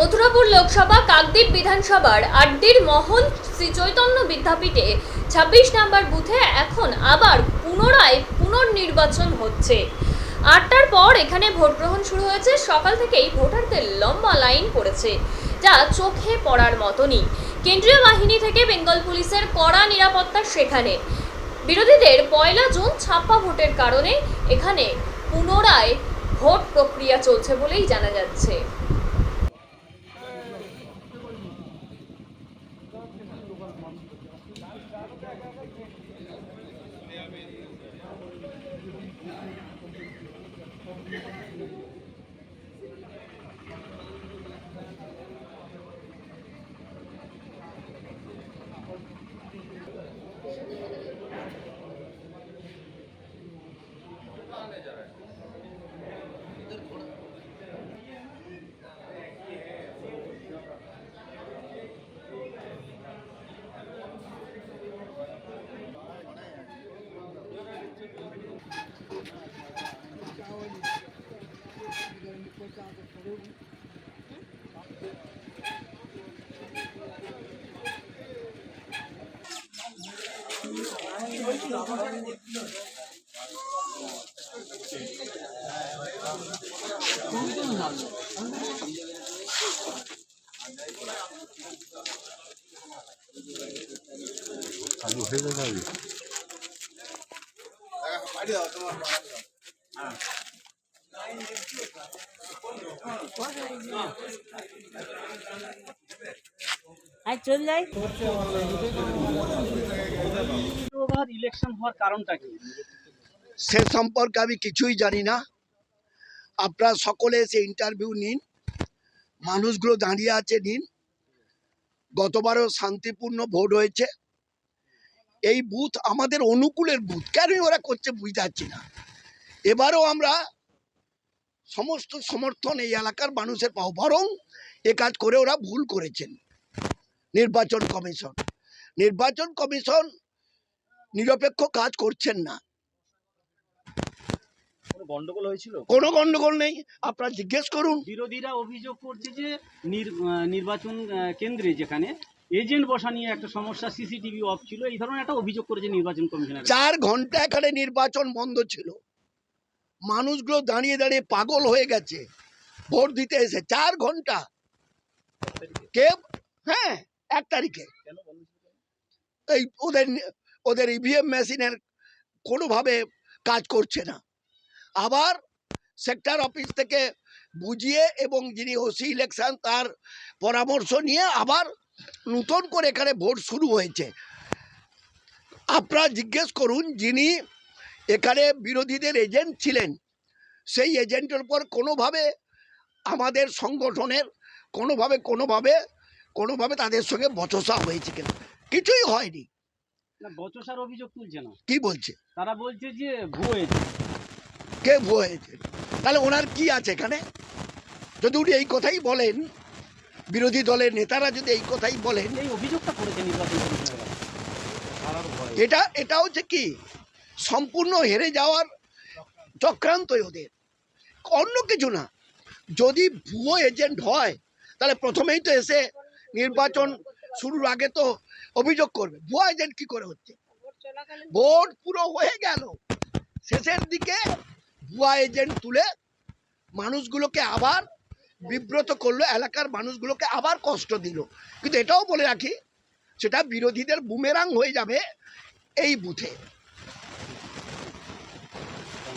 মথুরাপুর লোকসভা কাকদ্বীপ বিধানসভার আড্ডির মহল শ্রী চৈতন্য বিদ্যাপীঠে ২৬ নম্বর বুথে এখন আবার পুনরায় পুনর্নির্বাচন হচ্ছে। ৮টার পর এখানে ভোট গ্রহণ শুরু হয়েছে। সকাল থেকেই ভোটারদের লম্বা লাইন পড়েছে, যা চোখে পড়ার মতনই। কেন্দ্রীয় বাহিনী থেকে বেঙ্গল পুলিশের কড়া নিরাপত্তা সেখানে। বিরোধীদের ১ জুন ছাপ্পা ভোটের কারণে এখানে পুনরায় ভোট প্রক্রিয়া চলছে বলেই জানা যাচ্ছে। চালু হয়ে যাবে। চল যাই। ইলেকশন হওয়ার কারণটা কি? সে সম্পর্কে আমি কিছুই জানি না। আপনারা সকলে এসে ইন্টারভিউ নিন, মানুষগুলো দাঁড়িয়ে আছে নিন। গতবারও শান্তিপূর্ণ ভোট হয়েছে। এই বুথ আমাদের অনুকূলের বুথ, কেন ওরা করছে বুঝতে পারছি না। এবারও আমরা সমস্ত সমর্থন এই এলাকার মানুষের পাবো, বরং এ কাজ করে ওরা ভুল করেছেন। নির্বাচন কমিশন নিরপেক্ষ কাজ করছেন না। গন্ডগোল হয়েছিল? কোনো গন্ডগোল নেই, আপনারা জিজ্ঞেস করুন। বিরোধীরা অভিযোগ করছে যে নির্বাচন কেন্দ্রে যেখানে এজেন্ট বসা নিয়ে একটা সমস্যা, সিসিটিভি অফ ছিল, এই ধরনের একটা অভিযোগ করেছে নির্বাচন কমিশনার। 4 ঘন্টা এখানে নির্বাচন বন্ধ ছিল। মানুষগুলো দাঁড়িয়ে দাঁড়িয়ে পাগল হয়ে গেছে ভোট দিতে এসে। 4 ঘন্টা কে? হ্যাঁ, 1 তারিখে এই ওদের ইভিএম মেশিনের কোনোভাবে কাজ করছে না। আবার সেক্টর অফিস থেকে বুঝিয়ে এবং যিনি ওসি ইলেকশন তার পরামর্শ নিয়ে আবার নতুন করে এখানে ভোট শুরু হয়েছে। আপনারা জিজ্ঞেস করুন, যিনি এখানে বিরোধীদের এজেন্ট ছিলেন, সেই এজেন্টের উপর কোনোভাবে আমাদের সংগঠনের কোনোভাবে তাদের সঙ্গে বচসা হয়েছে কিনা? কিছুই হয়নি। না, বচসার অভিযোগ তুলছে না। কি বলছে? তারা বলছে যে ভুয়ো এজেন্ট। কে ভুয়ো এজেন্ট? তাহলে ওনার কি আছে এখানে? যদি উনি এই কথাই বলেন, বিরোধী দলের নেতারা যদি এই কথাই বলেন, এই অভিযোগটা করেছে নির্বাচন কমিশনার। এটা হচ্ছে কি সম্পূর্ণ হেরে যাওয়ার চক্রান্তই ওদের, অন্য কিছু না। যদি ভুয়ো এজেন্ট হয় তাহলে প্রথমেই তো এসে নির্বাচন শুরুর আগে তো অভিযোগ করবে। ভুয়ো এজেন্ট কি করে হচ্ছে? ভোট পুরো হয়ে গেল, শেষের দিকে ভুয়া এজেন্ট তুলে মানুষগুলোকে আবার বিব্রত করলো, এলাকার মানুষগুলোকে আবার কষ্ট দিল। কিন্তু এটাও বলে রাখি, সেটা বিরোধীদের বুমেরাং হয়ে যাবে এই বুথে।